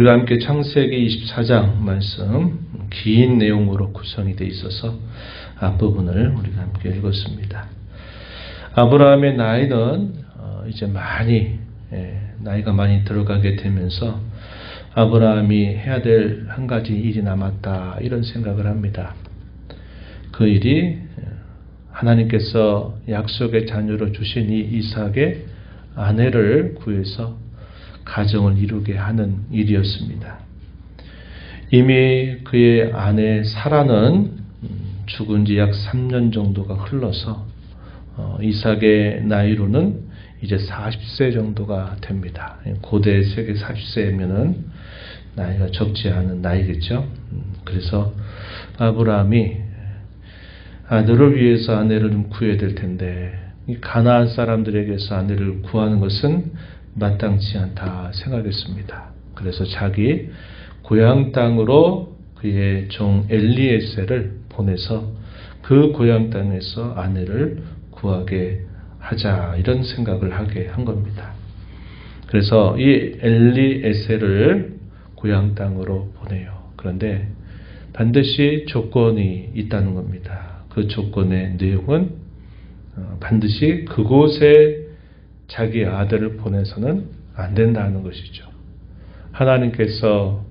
우리가 함께 창세기 24장 말씀 긴 내용으로 구성이 되어 있어서 앞부분을 우리가 함께 읽었습니다. 아브라함의 나이는 이제 나이가 많이 들어가게 되면서 아브라함이 해야 될 한 가지 일이 남았다, 이런 생각을 합니다. 그 일이 하나님께서 약속의 자녀로 주신 이 이삭의 아내를 구해서 가정을 이루게 하는 일이었습니다. 이미 그의 아내 사라는 죽은 지 약 3년 정도가 흘러서 이삭의 나이로는 이제 40세 정도가 됩니다. 고대 세계 40세면은 나이가 적지 않은 나이겠죠. 그래서 아브라함이 아들을 위해서 아내를 좀 구해야 될 텐데, 이 가나안 사람들에게서 아내를 구하는 것은 마땅치 않다 생각했습니다. 그래서 자기 고향 땅으로 그의 종 엘리에셀을 보내서 그 고향 땅에서 아내를 구하게 하자, 이런 생각을 하게 한 겁니다. 그래서 이 엘리에셀을 고향 땅으로 보내요. 그런데 반드시 조건이 있다는 겁니다. 그 조건의 내용은 반드시 그곳에 자기 아들을 보내서는 안 된다는 것이죠. 하나님께서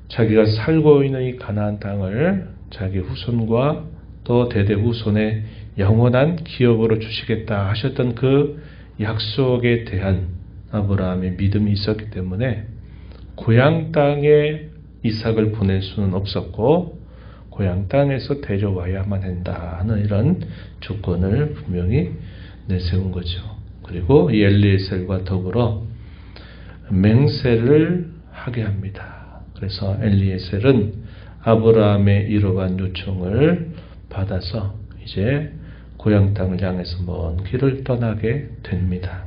자기가 살고 있는 이 가나안 땅을 자기 후손과 또 대대 후손의 영원한 기업으로 주시겠다 하셨던 그 약속에 대한 아브라함의 믿음이 있었기 때문에 고향 땅에 이삭을 보낼 수는 없었고, 고향 땅에서 데려와야만 한다는 이런 조건을 분명히 내세운 거죠. 그리고 이 엘리에셀과 더불어 맹세를 하게 합니다. 그래서 엘리에셀은 아브라함의 이러한 요청을 받아서 이제 고향 땅을 향해서 먼 길을 떠나게 됩니다.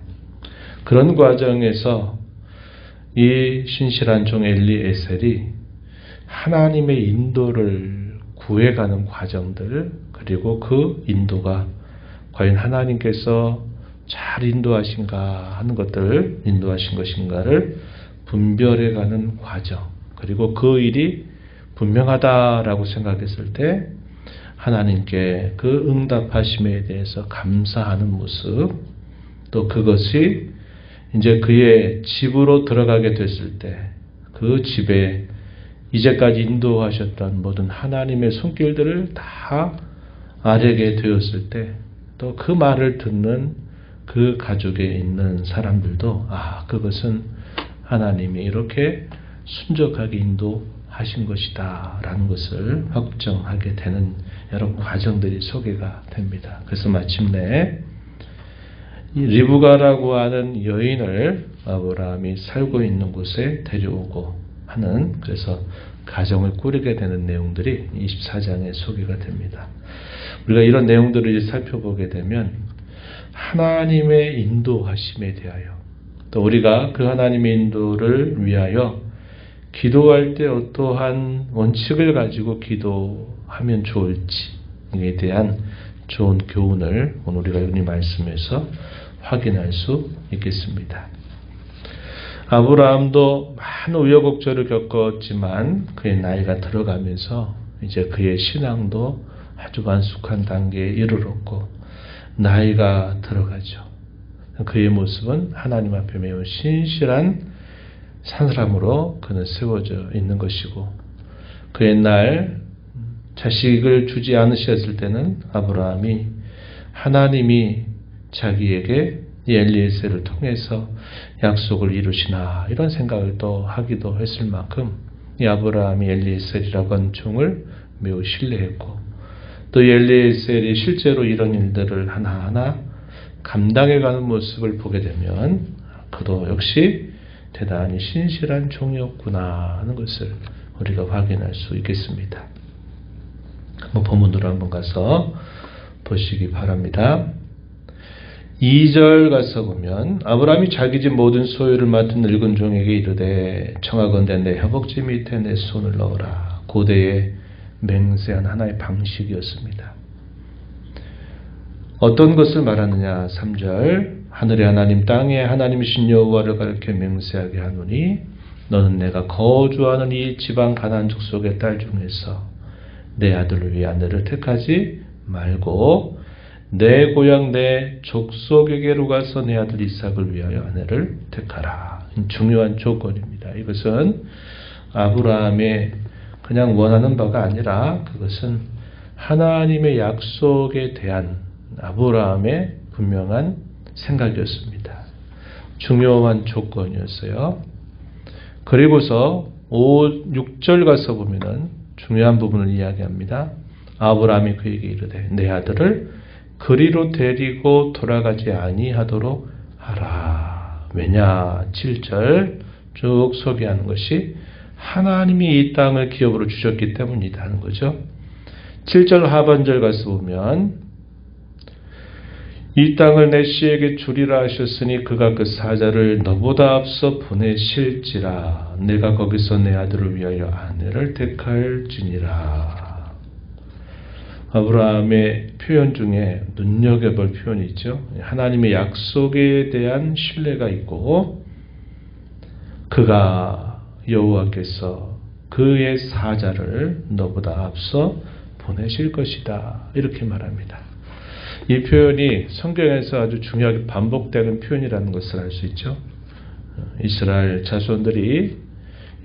그런 과정에서 이 신실한 종 엘리에셀이 하나님의 인도를 구해가는 과정들, 그리고 그 인도가 과연 하나님께서 잘 인도하신 것인가를 분별해가는 과정, 그리고 그 일이 분명하다라고 생각했을 때 하나님께 그 응답하심에 대해서 감사하는 모습, 또 그것이 이제 그의 집으로 들어가게 됐을 때 그 집에 이제까지 인도하셨던 모든 하나님의 손길들을 다 알게 되었을 때 또 그 말을 듣는 그 가족에 있는 사람들도 그것은 하나님이 이렇게 순적하게 인도하신 것이다 라는 것을 확정하게 되는 여러 과정들이 소개가 됩니다. 그래서 마침내 이 리브가라고 하는 여인을 아브라함이 살고 있는 곳에 데려오고 하는, 그래서 가정을 꾸리게 되는 내용들이 24장에 소개가 됩니다. 우리가 이런 내용들을 이제 살펴보게 되면 하나님의 인도하심에 대하여, 또 우리가 그 하나님의 인도를 위하여 기도할 때 어떠한 원칙을 가지고 기도하면 좋을지에 대한 좋은 교훈을 오늘 우리가 이 말씀에서 확인할 수 있겠습니다. 아브라함도 많은 우여곡절을 겪었지만 그의 나이가 들어가면서 이제 그의 신앙도 아주 완숙한 단계에 이르렀고 나이가 들어가죠. 그의 모습은 하나님 앞에 매우 신실한 사람으로 그는 세워져 있는 것이고, 그 옛날 자식을 주지 않으셨을 때는 아브라함이 하나님이 자기에게 이 엘리에셀을 통해서 약속을 이루시나 이런 생각을 또 하기도 했을 만큼 이 아브라함이 엘리에셀이라고 하는 종을 매우 신뢰했고, 또 이 엘리에셀이 실제로 이런 일들을 하나하나 감당해가는 모습을 보게 되면 그도 역시 대단히 신실한 종이었구나 하는 것을 우리가 확인할 수 있겠습니다. 본문으로 한번 가서 보시기 바랍니다. 2절 가서 보면 아브라함이 자기 집 모든 소유를 맡은 늙은 종에게 이르되 청하건대 내 허벅지 밑에 내 손을 넣어라. 고대의 맹세한 하나의 방식이었습니다. 어떤 것을 말하느냐. 3절 하늘의 하나님 땅의 하나님이신 여호와를 가리켜 맹세하게 하노니 너는 내가 거주하는 이 지방 가나안 족속의 딸 중에서 내 아들을 위해 아내를 택하지 말고 내 고향 내 족속에게로 가서 내 아들 이삭을 위하여 아내를 택하라. 중요한 조건입니다. 이것은 아브라함의 그냥 원하는 바가 아니라 그것은 하나님의 약속에 대한 아브라함의 분명한 생각이었습니다. 중요한 조건이었어요. 그리고서 6절 가서 보면은 중요한 부분을 이야기합니다. 아브라함이 그에게 이르되 내 아들을 그리로 데리고 돌아가지 아니하도록 하라. 왜냐? 7절 쭉 소개하는 것이 하나님이 이 땅을 기업으로 주셨기 때문이다 하는 거죠. 7절 하반절 가서 보면 이 땅을 내 씨에게 주리라 하셨으니 그가 그 사자를 너보다 앞서 보내실지라. 내가 거기서 내 아들을 위하여 아내를 택할지니라. 아브라함의 표현 중에 눈여겨볼 표현이 있죠. 하나님의 약속에 대한 신뢰가 있고 그가 여호와께서 그의 사자를 너보다 앞서 보내실 것이다. 이렇게 말합니다. 이 표현이 성경에서 아주 중요하게 반복되는 표현이라는 것을 알 수 있죠. 이스라엘 자손들이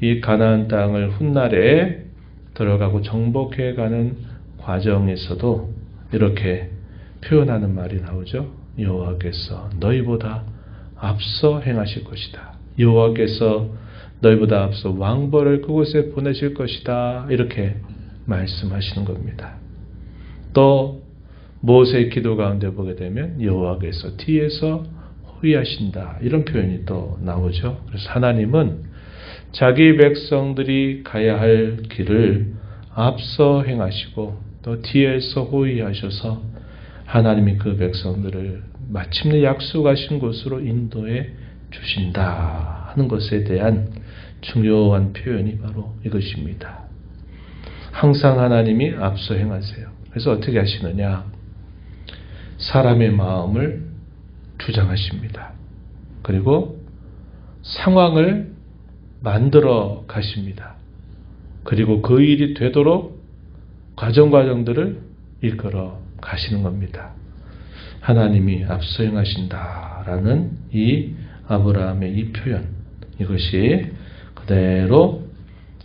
이 가나안 땅을 훗날에 들어가고 정복해가는 과정에서도 이렇게 표현하는 말이 나오죠. 여호와께서 너희보다 앞서 행하실 것이다. 여호와께서 너희보다 앞서 왕벌을 그곳에 보내실 것이다. 이렇게 말씀하시는 겁니다. 또 모세의 기도 가운데 보게 되면 여호와께서 뒤에서 호위하신다. 이런 표현이 또 나오죠. 그래서 하나님은 자기 백성들이 가야 할 길을 앞서 행하시고 또 뒤에서 호위하셔서 하나님이 그 백성들을 마침내 약속하신 곳으로 인도해 주신다 하는 것에 대한 중요한 표현이 바로 이것입니다. 항상 하나님이 앞서 행하세요. 그래서 어떻게 하시느냐? 사람의 마음을 주장하십니다. 그리고 상황을 만들어 가십니다. 그리고 그 일이 되도록 과정들을 이끌어 가시는 겁니다. 하나님이 앞서 행하신다라는 이 아브라함의 이 표현, 이것이 그대로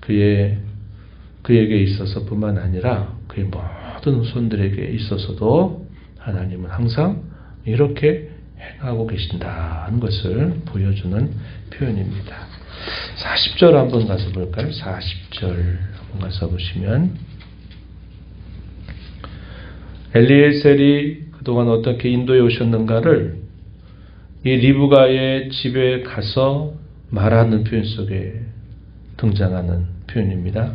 그에게 있어서 뿐만 아니라 그의 모든 손들에게 있어서도 하나님은 항상 이렇게 행하고 계신다는 것을 보여주는 표현입니다. 40절 한번 가서 볼까요? 40절 한번 가서 보시면 엘리에셀이 그동안 어떻게 인도에 오셨는가를 이 리브가의 집에 가서 말하는 표현 속에 등장하는 표현입니다.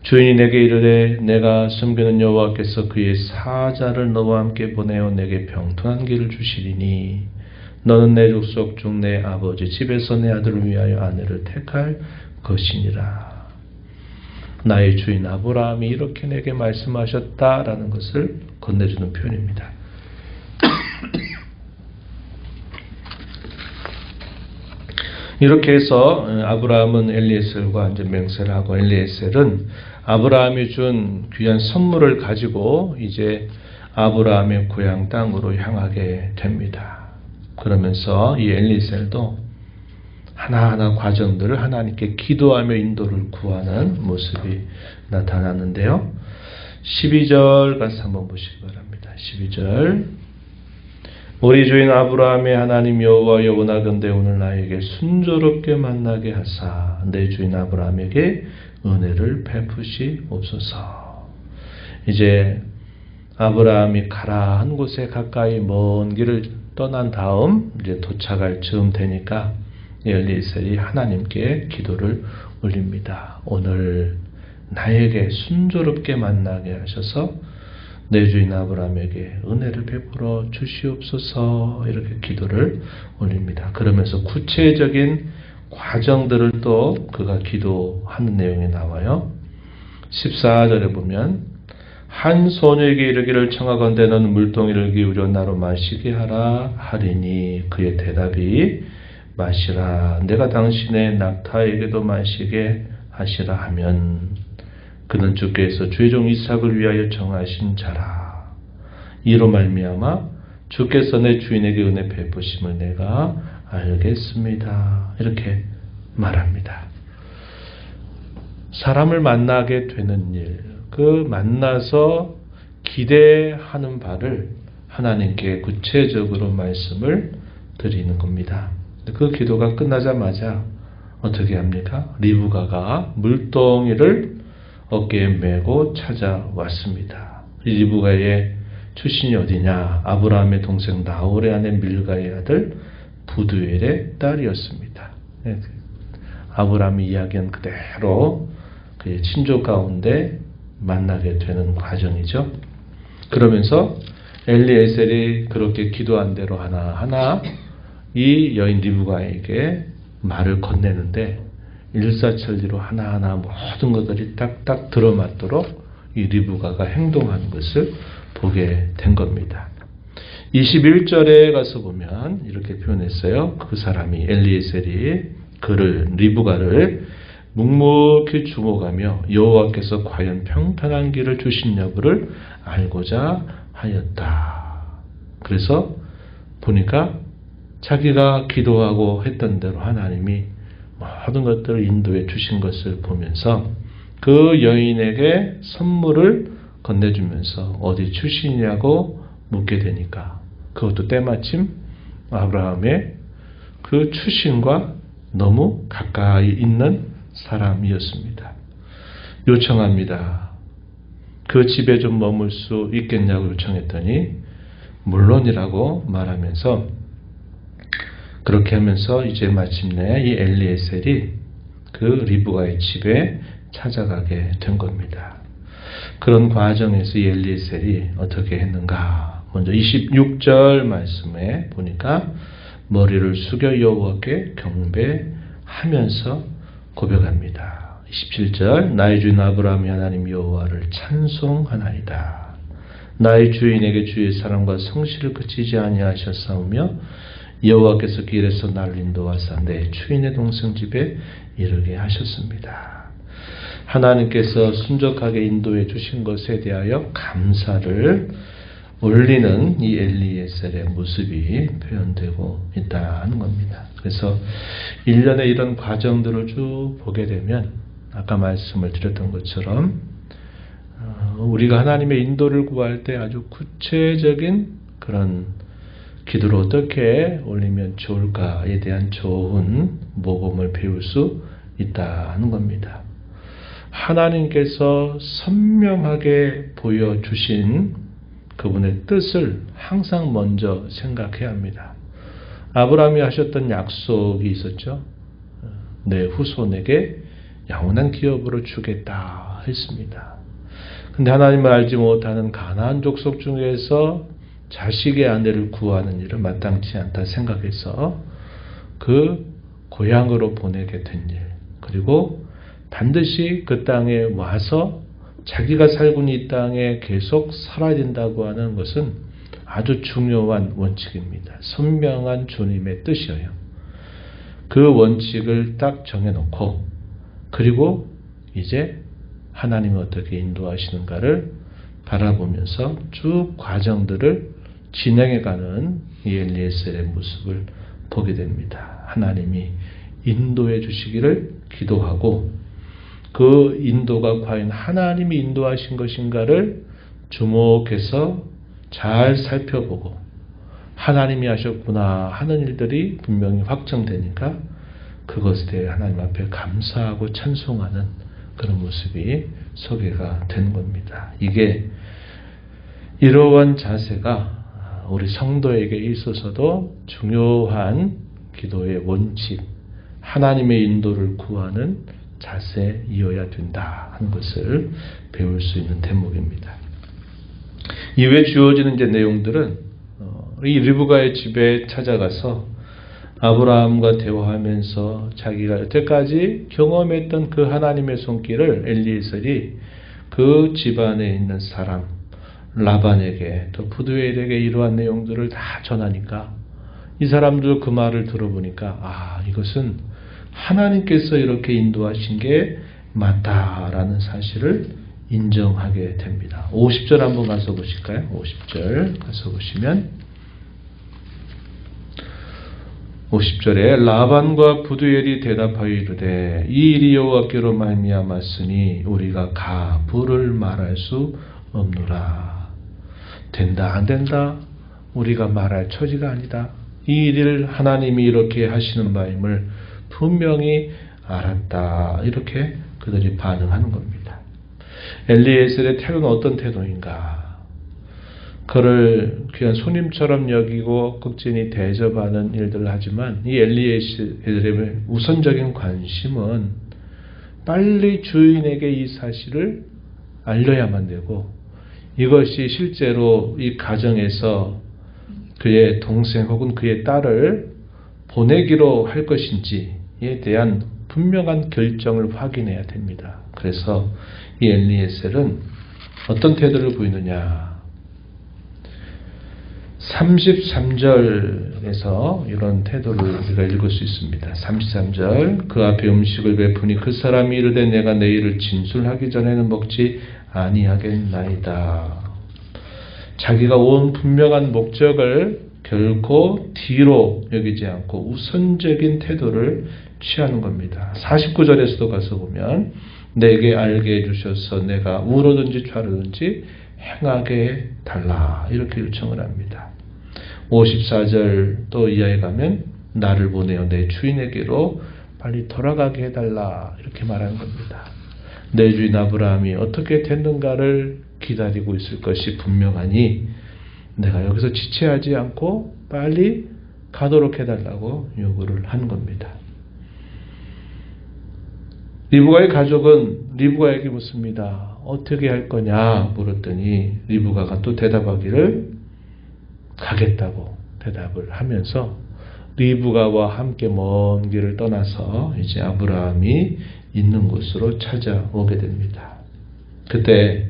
주인이 내게 이르되 내가 섬기는 여호와께서 그의 사자를 너와 함께 보내어 내게 병통한 길을 주시리니 너는 내 족속 중 내 아버지 집에서 내 아들을 위하여 아내를 택할 것이니라. 나의 주인 아브라함이 이렇게 내게 말씀하셨다라는 것을 건네주는 표현입니다. 이렇게 해서 아브라함은 엘리에셀과 이제 맹세를 하고 엘리에셀은 아브라함이 준 귀한 선물을 가지고 이제 아브라함의 고향 땅으로 향하게 됩니다. 그러면서 이 엘리에셀도 하나하나 과정들을 하나님께 기도하며 인도를 구하는 모습이 나타났는데요. 12절 가서 한번 보시기 바랍니다. 12절 우리 주인 아브라함의 하나님 여호와여 원하건대 오늘 나에게 순조롭게 만나게 하사 내 주인 아브라함에게 은혜를 베푸시옵소서. 이제 아브라함이 가라 한 곳에 가까이 먼 길을 떠난 다음 이제 도착할 즈음 되니까 엘리에셀이 하나님께 기도를 올립니다. 오늘 나에게 순조롭게 만나게 하셔서 내 주인 아브라함에게 은혜를 베풀어 주시옵소서 이렇게 기도를 올립니다. 그러면서 구체적인 과정들을 또 그가 기도하는 내용이 나와요. 14절에 보면 한 소녀에게 이르기를 청하건대 너는 물동이를 기울여 나로 마시게 하라 하리니 그의 대답이 마시라. 내가 당신의 낙타에게도 마시게 하시라 하면 그는 주께서 주의 종 이삭을 위하여 정하신 자라. 이로 말미암아 주께서 내 주인에게 은혜 베푸심을 내가 알겠습니다. 이렇게 말합니다. 사람을 만나게 되는 일, 그 만나서 기대하는 바를 하나님께 구체적으로 말씀을 드리는 겁니다. 그 기도가 끝나자마자 어떻게 합니까? 리브가가 물동이를 어깨에 메고 찾아왔습니다. 리브가의 출신이 어디냐? 아브라함의 동생 나홀의 아내 밀가의 아들 부두엘의 딸이었습니다. 아브라함이 이야기한 그대로 그의 친족 가운데 만나게 되는 과정이죠. 그러면서 엘리에셀이 그렇게 기도한 대로 하나하나 이 여인 리브가에게 말을 건네는데 일사천리로 하나하나 모든 것들이 딱딱 들어맞도록 이 리브가가 행동하는 것을 보게 된 겁니다. 21절에 가서 보면 이렇게 표현했어요. 그 사람이 엘리에셀이 리브가를 묵묵히 주목하며 여호와께서 과연 평탄한 길을 주신 여부를 알고자 하였다. 그래서 보니까 자기가 기도하고 했던 대로 하나님이 모든 것들을 인도해 주신 것을 보면서 그 여인에게 선물을 건네주면서 어디 출신이냐고 묻게 되니까 그것도 때마침 아브라함의 그 출신과 너무 가까이 있는 사람이었습니다. 요청합니다. 그 집에 좀 머물 수 있겠냐고 요청했더니 물론이라고 말하면서 그렇게 하면서 이제 마침내 이 엘리에셀이 그 리브가의 집에 찾아가게 된 겁니다. 그런 과정에서 이 엘리에셀이 어떻게 했는가? 먼저 26절 말씀에 보니까 머리를 숙여 여호와께 경배하면서 고백합니다. 27절 나의 주인 아브라함이 하나님 여호와를 찬송하나이다. 나의 주인에게 주의 사랑과 성실을 그치지 아니하셨사오며 여호와께서 길에서 나를 인도하사 내 주인의 동생 집에 이르게 하셨습니다. 하나님께서 순적하게 인도해 주신 것에 대하여 감사를 올리는 이 엘리에셀의 모습이 표현되고 있다는 겁니다. 그래서 일련의 이런 과정들을 쭉 보게 되면 아까 말씀을 드렸던 것처럼 우리가 하나님의 인도를 구할 때 아주 구체적인 그런 기도를 어떻게 올리면 좋을까에 대한 좋은 모범을 배울 수 있다는 겁니다. 하나님께서 선명하게 보여주신 그분의 뜻을 항상 먼저 생각해야 합니다. 아브라함이 하셨던 약속이 있었죠. 내 후손에게 영원한 기업으로 주겠다 했습니다. 근데 하나님을 알지 못하는 가나안 족속 중에서 자식의 아내를 구하는 일은 마땅치 않다 생각해서 그 고향으로 보내게 된 일, 그리고 반드시 그 땅에 와서 자기가 살고 있는 이 땅에 계속 살아야 된다고 하는 것은 아주 중요한 원칙입니다. 선명한 주님의 뜻이에요. 그 원칙을 딱 정해놓고 그리고 이제 하나님이 어떻게 인도하시는가를 바라보면서 쭉 과정들을 진행해가는 이 엘리에셀의 모습을 보게 됩니다. 하나님이 인도해 주시기를 기도하고 그 인도가 과연 하나님이 인도하신 것인가를 주목해서 잘 살펴보고 하나님이 하셨구나 하는 일들이 분명히 확정되니까 그것에 대해 하나님 앞에 감사하고 찬송하는 그런 모습이 소개가 된 겁니다. 이게 이러한 자세가 우리 성도에게 있어서도 중요한 기도의 원칙, 하나님의 인도를 구하는 자세이어야 된다 하는 것을 배울 수 있는 대목입니다. 이외에 주어지는 이제 내용들은 이 리브가의 집에 찾아가서 아브라함과 대화하면서 자기가 여태까지 경험했던 그 하나님의 손길을 엘리에셀이 그 집안에 있는 사람 라반에게 또 부두엘에게 이러한 내용들을 다 전하니까 이 사람도 그 말을 들어보니까 이것은 하나님께서 이렇게 인도하신 게 맞다라는 사실을 인정하게 됩니다. 50절 한번 가서 보실까요? 50절 가서 보시면 50절에 라반과 부두엘이 대답하여 이르되 이 일이 여호와께로 말미암았으니 우리가 가 부를 말할 수 없노라. 된다 안 된다 우리가 말할 처지가 아니다. 이 일을 하나님이 이렇게 하시는 바임을 분명히 알았다. 이렇게 그들이 반응하는 겁니다. 엘리에셀의 태도는 어떤 태도인가? 그를 귀한 손님처럼 여기고 극진히 대접하는 일들을 하지만 이 엘리에셀의 우선적인 관심은 빨리 주인에게 이 사실을 알려야만 되고 이것이 실제로 이 가정에서 그의 동생 혹은 그의 딸을 보내기로 할 것인지에 대한 분명한 결정을 확인해야 됩니다. 그래서 이 엘리에셀은 어떤 태도를 보이느냐? 33절에서 이런 태도를 우리가 읽을 수 있습니다. 33절 그 앞에 음식을 베푸니 그 사람이 이르되 내가 내일을 진술하기 전에는 먹지 아니하겠나이다. 자기가 온 분명한 목적을 결코 뒤로 여기지 않고 우선적인 태도를 취하는 겁니다. 49절에서도 가서 보면 내게 알게 해주셔서 내가 우로든지 좌로든지 행하게 달라 이렇게 요청을 합니다. 54절 또 이하에 가면 나를 보내어 내 주인에게로 빨리 돌아가게 해달라 이렇게 말하는 겁니다. 내 주인 아브라함이 어떻게 됐는가를 기다리고 있을 것이 분명하니 내가 여기서 지체하지 않고 빨리 가도록 해달라고 요구를 하는 겁니다. 리브가의 가족은 리브가에게 묻습니다. 어떻게 할 거냐 물었더니 리브가가 또 대답하기를 가겠다고 대답을 하면서 리브가와 함께 먼 길을 떠나서 이제 아브라함이 있는 곳으로 찾아오게 됩니다. 그때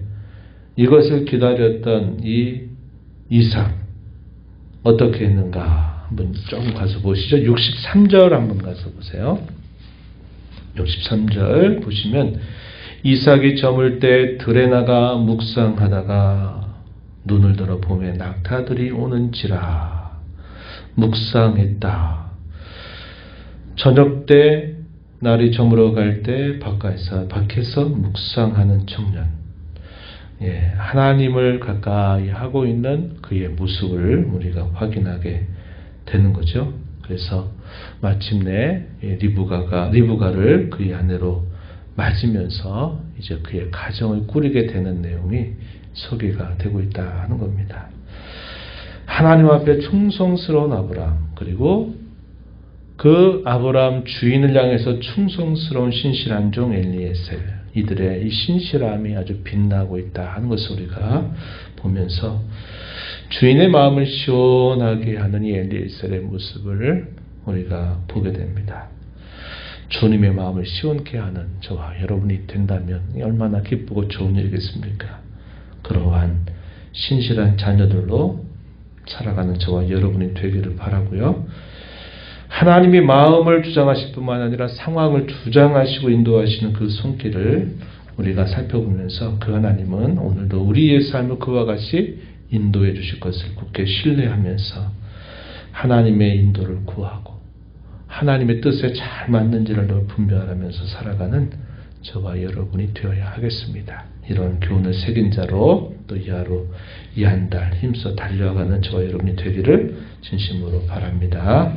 이것을 기다렸던 이 이삭 어떻게 했는가 한번 조금 가서 보시죠. 63절 한번 가서 보세요. 63절 보시면 이삭이 저물 때 들에 나가 묵상하다가 눈을 들어 봄에 낙타들이 오는지라 묵상했다. 저녁 때 날이 저물어 갈 때 밖에서 묵상하는 청년. 하나님을 가까이 하고 있는 그의 모습을 우리가 확인하게 되는 거죠. 그래서 마침내 리브가를 그의 아내로 맞으면서 이제 그의 가정을 꾸리게 되는 내용이 소개가 되고 있다는 겁니다. 하나님 앞에 충성스러운 아브라함 그리고 그 아브라함 주인을 향해서 충성스러운 신실한 종 엘리에셀 이들의 이 신실함이 아주 빛나고 있다 하는 것을 우리가 보면서 주인의 마음을 시원하게 하는 이 엘리에셀의 모습을 우리가 보게 됩니다. 주님의 마음을 시원케 하는 저와 여러분이 된다면 얼마나 기쁘고 좋은 일이겠습니까? 그러한 신실한 자녀들로 살아가는 저와 여러분이 되기를 바라고요. 하나님이 마음을 주장하실 뿐만 아니라 상황을 주장하시고 인도하시는 그 손길을 우리가 살펴보면서 그 하나님은 오늘도 우리의 삶을 그와 같이 인도해 주실 것을 굳게 신뢰하면서 하나님의 인도를 구하고 하나님의 뜻에 잘 맞는지를 늘 분별하면서 살아가는 저와 여러분이 되어야 하겠습니다. 이런 교훈을 새긴 자로 또 이 하루 이 한 달 힘써 달려가는 저와 여러분이 되기를 진심으로 바랍니다.